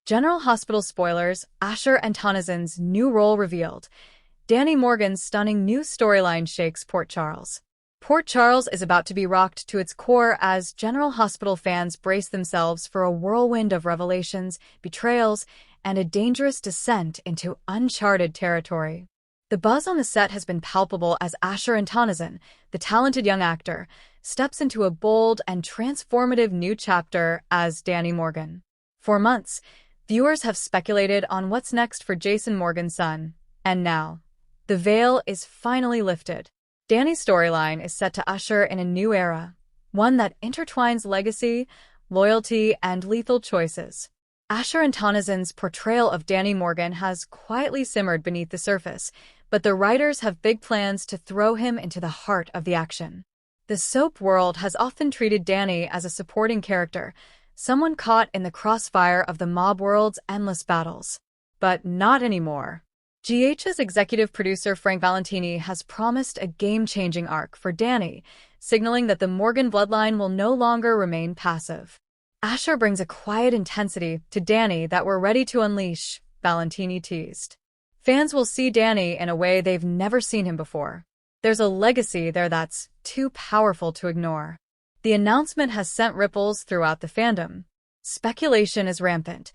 General Hospital spoilers, Antonyzyn's new role revealed. Danny Morgan's stunning new storyline shakes Port Charles. Port Charles is about to be rocked to its core as General Hospital fans brace themselves for a whirlwind of revelations, betrayals, and a dangerous descent into uncharted territory. The buzz on the set has been palpable as Antonyzyn, the talented young actor, steps into a bold and transformative new chapter as Danny Morgan. For months, viewers have speculated on what's next for Jason Morgan's son, and now, the veil is finally lifted. Danny's storyline is set to usher in a new era, one that intertwines legacy, loyalty, and lethal choices. Antonyzyn's portrayal of Danny Morgan has quietly simmered beneath the surface, but the writers have big plans to throw him into the heart of the action. The soap world has often treated Danny as a supporting character, someone caught in the crossfire of the mob world's endless battles. But not anymore. GH's executive producer Frank Valentini has promised a game-changing arc for Danny, signaling that the Morgan bloodline will no longer remain passive. Asher brings a quiet intensity to Danny that we're ready to unleash, Valentini teased. Fans will see Danny in a way they've never seen him before. There's a legacy there that's too powerful to ignore. The announcement has sent ripples throughout the fandom. Speculation is rampant.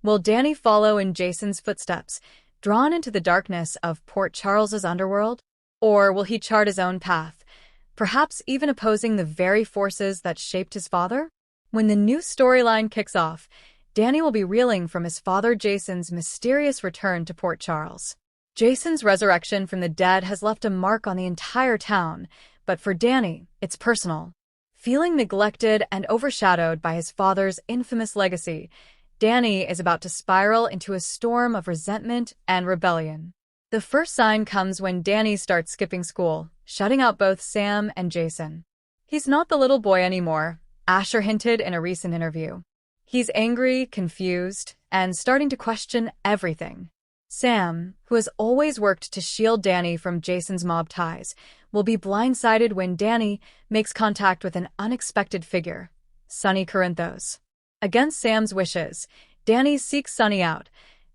Will Danny follow in Jason's footsteps, drawn into the darkness of Port Charles's underworld? Or will he chart his own path, perhaps even opposing the very forces that shaped his father? When the new storyline kicks off, Danny will be reeling from his father Jason's mysterious return to Port Charles. Jason's resurrection from the dead has left a mark on the entire town, but for Danny, it's personal. Feeling neglected and overshadowed by his father's infamous legacy, Danny is about to spiral into a storm of resentment and rebellion. The first sign comes when Danny starts skipping school, shutting out both Sam and Jason. He's not the little boy anymore, Asher hinted in a recent interview. He's angry, confused, and starting to question everything. Sam, who has always worked to shield Danny from Jason's mob ties, will be blindsided when Danny makes contact with an unexpected figure, Sonny Corinthos. Against Sam's wishes, Danny seeks Sonny out,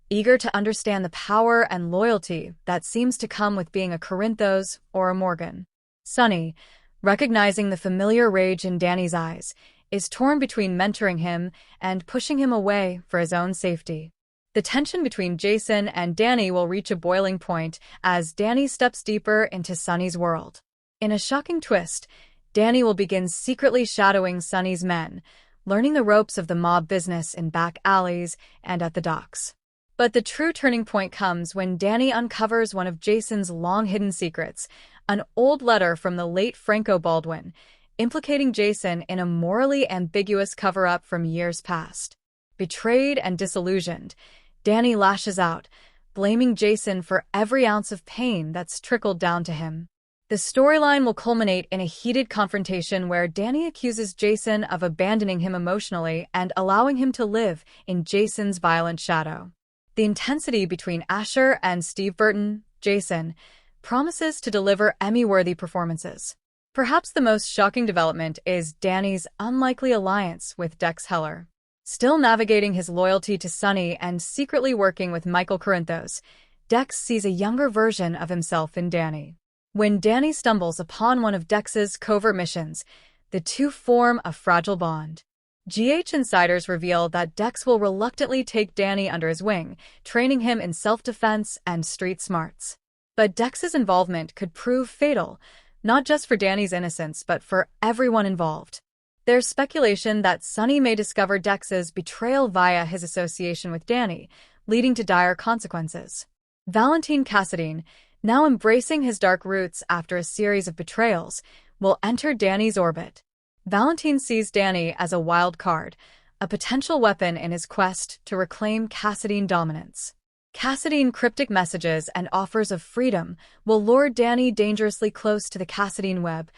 eager to understand the power and loyalty that seems to come with being a Corinthos or a Morgan. Sonny, recognizing the familiar rage in Danny's eyes, is torn between mentoring him and pushing him away for his own safety. The tension between Jason and Danny will reach a boiling point as Danny steps deeper into Sonny's world. In a shocking twist, Danny will begin secretly shadowing Sonny's men, learning the ropes of the mob business in back alleys and at the docks. But the true turning point comes when Danny uncovers one of Jason's long-hidden secrets, an old letter from the late Franco Baldwin, implicating Jason in a morally ambiguous cover-up from years past. Betrayed and disillusioned, Danny lashes out, blaming Jason for every ounce of pain that's trickled down to him. The storyline will culminate in a heated confrontation where Danny accuses Jason of abandoning him emotionally and allowing him to live in Jason's violent shadow. The intensity between Asher and Steve Burton, Jason, promises to deliver Emmy-worthy performances. Perhaps the most shocking development is Danny's unlikely alliance with Dex Heller. Still navigating his loyalty to Sonny and secretly working with Michael Corinthos, Dex sees a younger version of himself in Danny. When Danny stumbles upon one of Dex's covert missions, the two form a fragile bond. GH insiders reveal that Dex will reluctantly take Danny under his wing, training him in self-defense and street smarts. But Dex's involvement could prove fatal, not just for Danny's innocence but for everyone involved. There's speculation that Sonny may discover Dex's betrayal via his association with Danny, leading to dire consequences. Valentine Cassadine, now embracing his dark roots after a series of betrayals, will enter Danny's orbit. Valentine sees Danny as a wild card, a potential weapon in his quest to reclaim Cassadine dominance. Cassadine cryptic messages and offers of freedom will lure Danny dangerously close to the Cassadine web,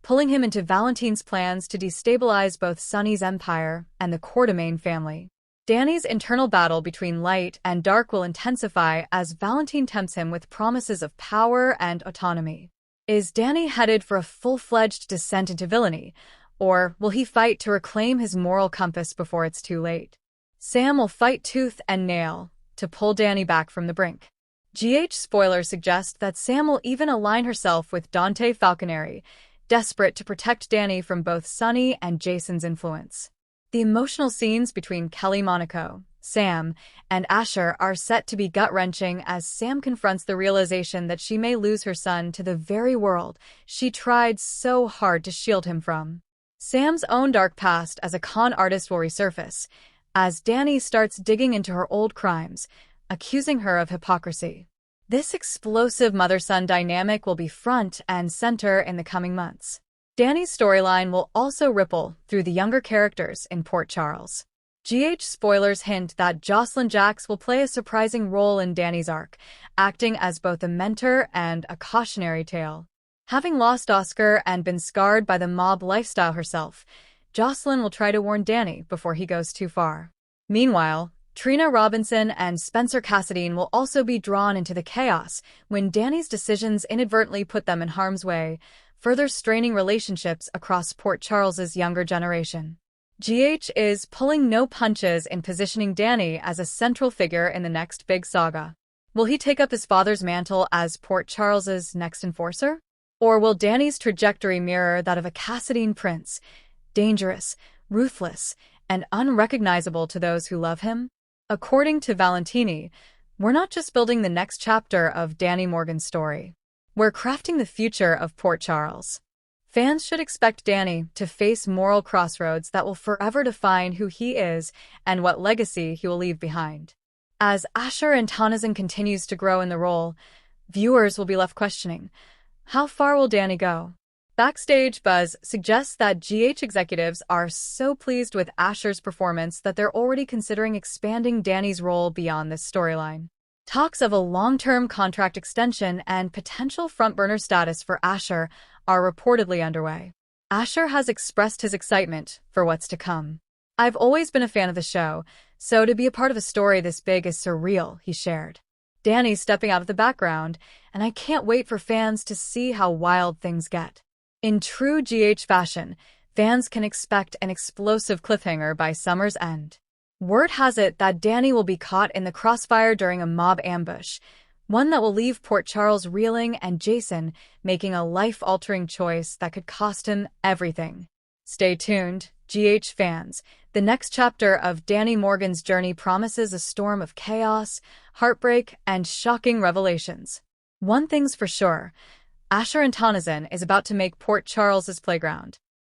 pulling him into Valentine's plans to destabilize both Sonny's empire and the Quartermain family. Danny's internal battle between light and dark will intensify as Valentine tempts him with promises of power and autonomy. Is Danny headed for a full-fledged descent into villainy, or will he fight to reclaim his moral compass before it's too late? Sam will fight tooth and nail to pull Dani back from the brink. Spoilers suggest that Sam will even align herself with Dante Falconeri, desperate to protect Dani from both Sonny and Jason's influence. The emotional scenes between Kelly Monaco, Sam, and Asher are set to be gut-wrenching as Sam confronts the realization that she may lose her son to the very world she tried so hard to shield him from. Sam's own dark past as a con artist will resurface, as Dani starts digging into her old crimes, accusing her of hypocrisy. This explosive mother-son dynamic will be front and center in the coming months. Dani's storyline will also ripple through the younger characters in Port Charles. Spoilers hint that Jocelyn Jacks will play a surprising role in Dani's arc, acting as both a mentor and a cautionary tale. Having lost Oscar and been scarred by the mob lifestyle herself, Jocelyn will try to warn Dani before he goes too far. Meanwhile, Trina Robinson and Spencer Cassadine will also be drawn into the chaos when Dani's decisions inadvertently put them in harm's way, further straining relationships across Port Charles's younger generation. is pulling no punches in positioning Dani as a central figure in the next big saga. Will he take up his father's mantle as Port Charles's next enforcer? Or will Dani's trajectory mirror that of a Cassadine prince, dangerous, ruthless, and unrecognizable to those who love him? According to Valentini, we're not just building the next chapter of Dani Morgan's story. We're crafting the future of Port Charles. Fans should expect Dani to face moral crossroads that will forever define who he is and what legacy he will leave behind. As Antonyzyn continues to grow in the role, viewers will be left questioning, how far will Dani go? Backstage buzz suggests that executives are so pleased with Asher's performance that they're already considering expanding Dani's role beyond this storyline. Talks of a long-term contract extension and potential front-burner status for Asher are reportedly underway. Asher has expressed his excitement for what's to come. I've always been a fan of the show, so to be a part of a story this big is surreal, he shared. Dani's stepping out of the background, and I can't wait for fans to see how wild things get. In true fashion, fans can expect an explosive cliffhanger by summer's end. Word has it that Dani will be caught in the crossfire during a mob ambush, one that will leave Port Charles reeling and Jason making a life-altering choice that could cost him everything. Stay tuned, fans. The next chapter of Dani Morgan's journey promises a storm of chaos, heartbreak, and shocking revelations. One thing's for sure, Antonyzyn is about to make Port Charles his playground.